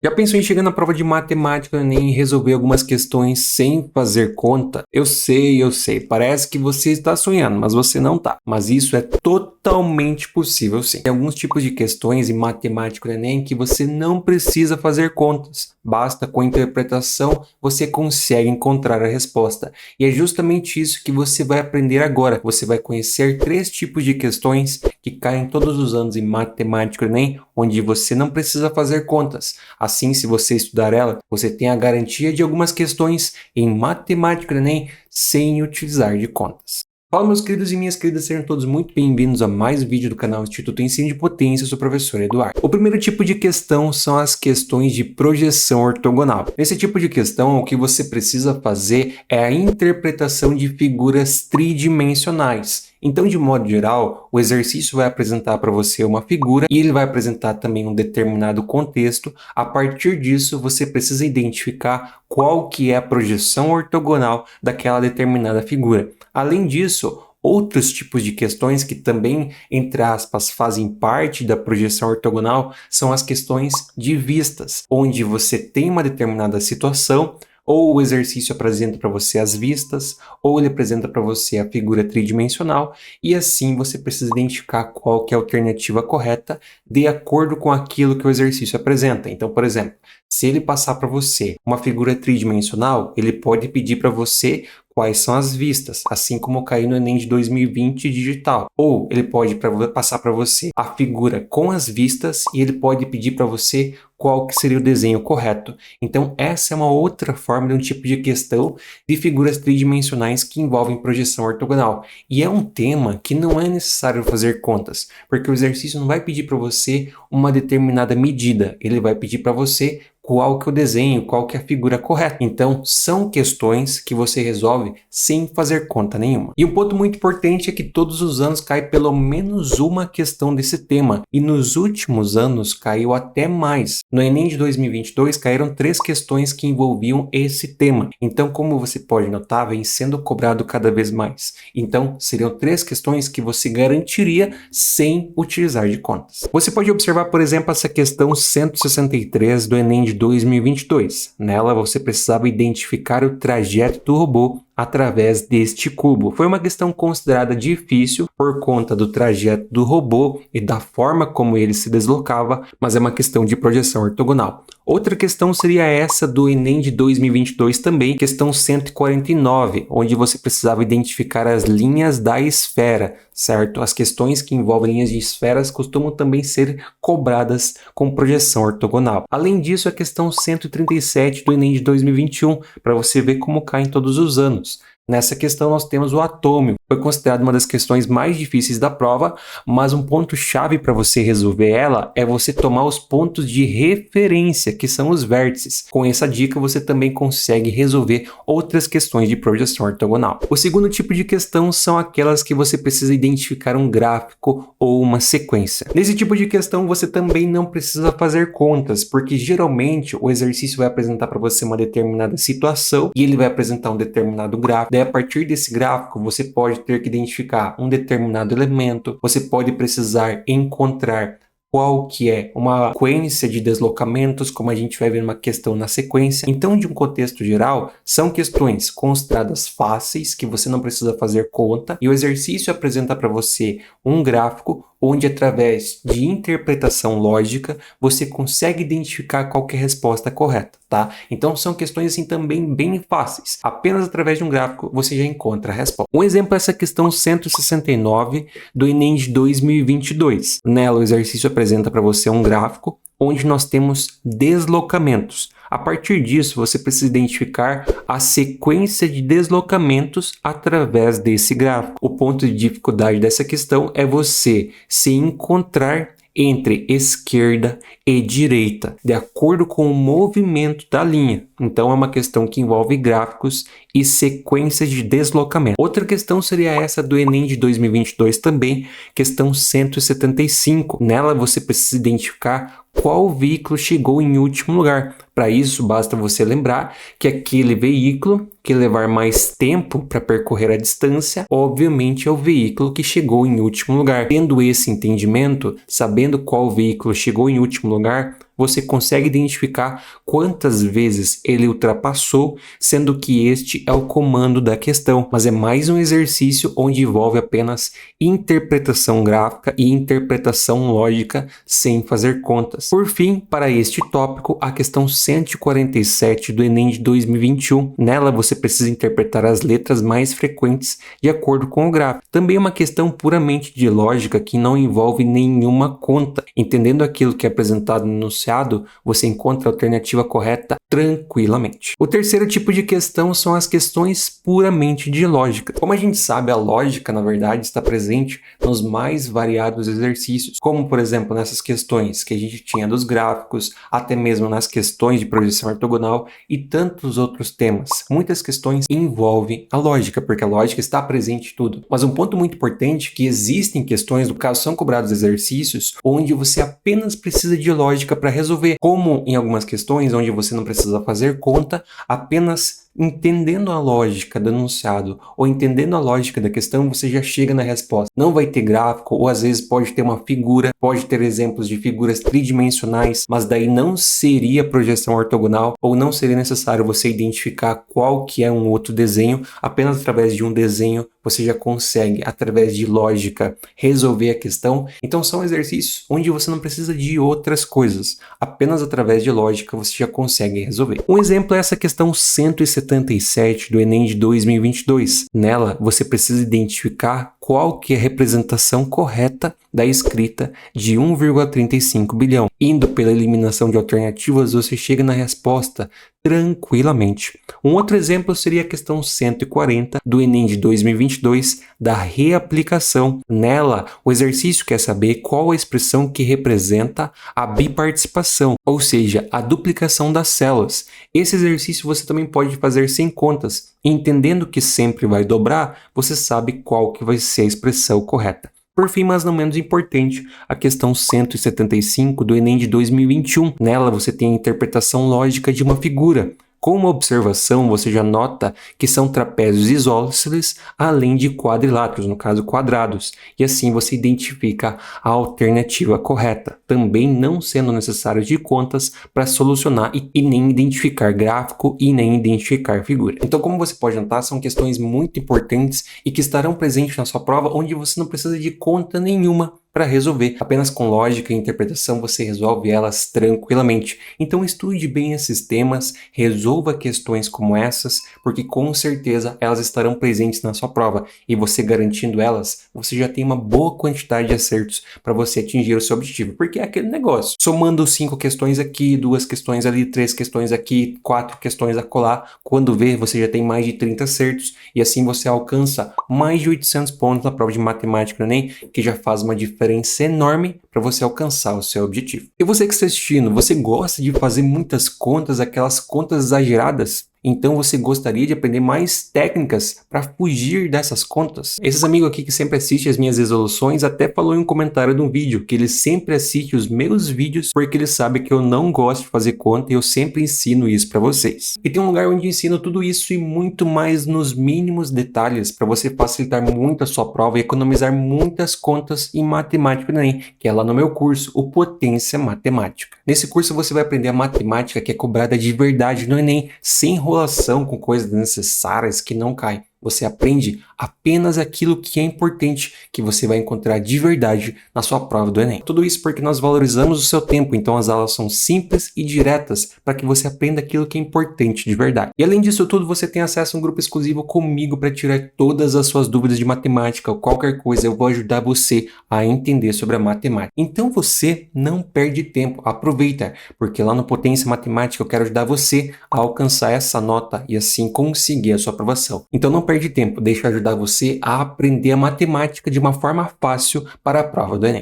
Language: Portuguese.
Já pensou em chegar na prova de matemática e nem resolver algumas questões sem fazer conta? Eu sei, parece que você está sonhando, mas você não está. Mas isso é totalmente possível sim. Tem alguns tipos de questões em matemática do Enem que você não precisa fazer contas. Basta com a interpretação você consegue encontrar a resposta. E é justamente isso que você vai aprender agora. Você vai conhecer 3 tipos de questões que caem todos os anos em matemática do Enem, onde você não precisa fazer contas. Assim, se você estudar ela, você tem a garantia de algumas questões em matemática do Enem sem utilizar de contas. Fala, meus queridos e minhas queridas, sejam todos muito bem-vindos a mais um vídeo do canal Instituto Ensino de Potência. Eu sou o professor Eduardo. O primeiro tipo de questão são as questões de projeção ortogonal. Nesse tipo de questão, o que você precisa fazer é a interpretação de figuras tridimensionais. Então, de modo geral, o exercício vai apresentar para você uma figura e ele vai apresentar também um determinado contexto. A partir disso, você precisa identificar qual que é a projeção ortogonal daquela determinada figura. Além disso, outros tipos de questões que também, entre aspas, fazem parte da projeção ortogonal são as questões de vistas, onde você tem uma determinada situação, ou o exercício apresenta para você as vistas, ou ele apresenta para você a figura tridimensional, e assim você precisa identificar qual que é a alternativa correta de acordo com aquilo que o exercício apresenta. Então, por exemplo, se ele passar para você uma figura tridimensional, ele pode pedir para você quais são as vistas, assim como caiu no Enem de 2020 digital. Ou ele pode passar para você a figura com as vistas e ele pode pedir para você qual que seria o desenho correto. Então essa é uma outra forma de um tipo de questão de figuras tridimensionais que envolvem projeção ortogonal. E é um tema que não é necessário fazer contas, porque o exercício não vai pedir para você uma determinada medida, ele vai pedir para você qual que é o desenho, qual que é a figura correta. Então, são questões que você resolve sem fazer conta nenhuma. E um ponto muito importante é que todos os anos cai pelo menos uma questão desse tema. E nos últimos anos caiu até mais. No Enem de 2022 caíram 3 questões que envolviam esse tema. Então, como você pode notar, vem sendo cobrado cada vez mais. Então, seriam 3 questões que você garantiria sem utilizar de contas. Você pode observar, por exemplo, essa questão 163 do Enem de 2022. Nela, você precisava identificar o trajeto do robô através deste cubo. Foi uma questão considerada difícil por conta do trajeto do robô e da forma como ele se deslocava, mas é uma questão de projeção ortogonal. Outra questão seria essa do Enem de 2022 também, questão 149, onde você precisava identificar as linhas da esfera, certo? As questões que envolvem linhas de esferas costumam também ser cobradas com projeção ortogonal. Além disso, a questão 137 do Enem de 2021, para você ver como cai em todos os anos. Nessa questão nós temos o atômio. Foi considerado uma das questões mais difíceis da prova, mas um ponto-chave para você resolver ela é você tomar os pontos de referência, que são os vértices. Com essa dica você também consegue resolver outras questões de projeção ortogonal. O segundo tipo de questão são aquelas que você precisa identificar um gráfico ou uma sequência. Nesse tipo de questão você também não precisa fazer contas, porque geralmente o exercício vai apresentar para você uma determinada situação e ele vai apresentar um determinado gráfico. Daí, a partir desse gráfico, você pode ter que identificar um determinado elemento, você pode precisar encontrar qual que é uma sequência de deslocamentos, como a gente vai ver numa questão na sequência. Então, de um contexto geral, são questões consideradas fáceis, que você não precisa fazer conta, e o exercício apresenta para você um gráfico onde, através de interpretação lógica, você consegue identificar qual que é a resposta correta, tá? Então, são questões assim também bem fáceis. Apenas através de um gráfico você já encontra a resposta. Um exemplo é essa questão 169 do Enem de 2022. Nela, o exercício apresenta para você um gráfico onde nós temos deslocamentos. A partir disso, você precisa identificar a sequência de deslocamentos através desse gráfico. O ponto de dificuldade dessa questão é você se encontrar entre esquerda e direita, de acordo com o movimento da linha. Então é uma questão que envolve gráficos e sequências de deslocamento. Outra questão seria essa do Enem de 2022 também, questão 175. Nela você precisa identificar qual veículo chegou em último lugar. Para isso, basta você lembrar que aquele veículo que levar mais tempo para percorrer a distância, obviamente é o veículo que chegou em último lugar. Tendo esse entendimento, sabendo qual veículo chegou em último lugar, você consegue identificar quantas vezes ele ultrapassou, sendo que este é o comando da questão. Mas é mais um exercício onde envolve apenas interpretação gráfica e interpretação lógica sem fazer contas. Por fim, para este tópico, a questão 147 do Enem de 2021. Nela você precisa interpretar as letras mais frequentes de acordo com o gráfico. Também é uma questão puramente de lógica que não envolve nenhuma conta. Entendendo aquilo que é apresentado no enunciado, você encontra a alternativa correta tranquilamente. O terceiro tipo de questão são as questões puramente de lógica. Como a gente sabe, a lógica, na verdade, está presente nos mais variados exercícios, como, por exemplo, nessas questões que a gente tinha dos gráficos, até mesmo nas questões de projeção ortogonal e tantos outros temas. Muitas questões envolvem a lógica, porque a lógica está presente em tudo. Mas um ponto muito importante é que existem questões, no caso são cobrados exercícios, onde você apenas precisa de lógica para resolver, como em algumas questões onde você não precisa fazer conta, apenas entendendo a lógica do enunciado ou entendendo a lógica da questão, você já chega na resposta. Não vai ter gráfico, ou às vezes pode ter uma figura, pode ter exemplos de figuras tridimensionais, mas daí não seria projeção ortogonal, ou não seria necessário você identificar qual que é um outro desenho. Apenas através de um desenho você já consegue, através de lógica, resolver a questão. Então são exercícios onde você não precisa de outras coisas. Apenas através de lógica você já consegue resolver. Um exemplo é essa questão 177 do Enem de 2022. Nela, você precisa identificar qual que é a representação correta da escrita de 1,35 bilhão. Indo pela eliminação de alternativas, você chega na resposta tranquilamente. Um outro exemplo seria a questão 140 do Enem de 2022 da reaplicação. Nela, o exercício quer saber qual a expressão que representa a biparticipação, ou seja, a duplicação das células. Esse exercício você também pode fazer sem contas. Entendendo que sempre vai dobrar, você sabe qual que vai ser a expressão correta. Por fim, mas não menos importante, a questão 175 do Enem de 2021. Nela você tem a interpretação lógica de uma figura. Com uma observação, você já nota que são trapézios isósceles, além de quadriláteros, no caso quadrados, e assim você identifica a alternativa correta, também não sendo necessário de contas para solucionar e nem identificar gráfico e nem identificar figura. Então, como você pode notar, são questões muito importantes e que estarão presentes na sua prova, onde você não precisa de conta nenhuma para resolver. Apenas com lógica e interpretação você resolve elas tranquilamente. Então estude bem esses temas, resolva questões como essas, porque com certeza elas estarão presentes na sua prova. E você garantindo elas, você já tem uma boa quantidade de acertos para você atingir o seu objetivo. Porque é aquele negócio. Somando 5 questões aqui, 2 questões ali, 3 questões aqui, 4 questões acolá, quando vê, você já tem mais de 30 acertos. E assim você alcança mais de 800 pontos na prova de matemática no Enem, que já faz uma diferença enorme para você alcançar o seu objetivo. E você que está assistindo, você gosta de fazer muitas contas, aquelas contas exageradas? Então você gostaria de aprender mais técnicas para fugir dessas contas? Esses amigos aqui que sempre assistem as minhas resoluções até falou em um comentário de um vídeo que ele sempre assiste os meus vídeos porque ele sabe que eu não gosto de fazer conta e eu sempre ensino isso para vocês. E tem um lugar onde ensino tudo isso e muito mais nos mínimos detalhes para você facilitar muito a sua prova e economizar muitas contas em matemática do Enem, que é lá no meu curso, o Potência Matemática. Nesse curso você vai aprender a matemática que é cobrada de verdade no Enem, sem enrolação com coisas necessárias que não caem. Você aprende apenas aquilo que é importante, que você vai encontrar de verdade na sua prova do Enem. Tudo isso porque nós valorizamos o seu tempo, então as aulas são simples e diretas para que você aprenda aquilo que é importante de verdade. E além disso tudo, você tem acesso a um grupo exclusivo comigo para tirar todas as suas dúvidas de matemática ou qualquer coisa. Eu vou ajudar você a entender sobre a matemática. Então você não perde tempo, aproveita, porque lá no Potência Matemática eu quero ajudar você a alcançar essa nota e assim conseguir a sua aprovação. Então não perde tempo, deixa eu ajudar você a aprender a matemática de uma forma fácil para a prova do Enem.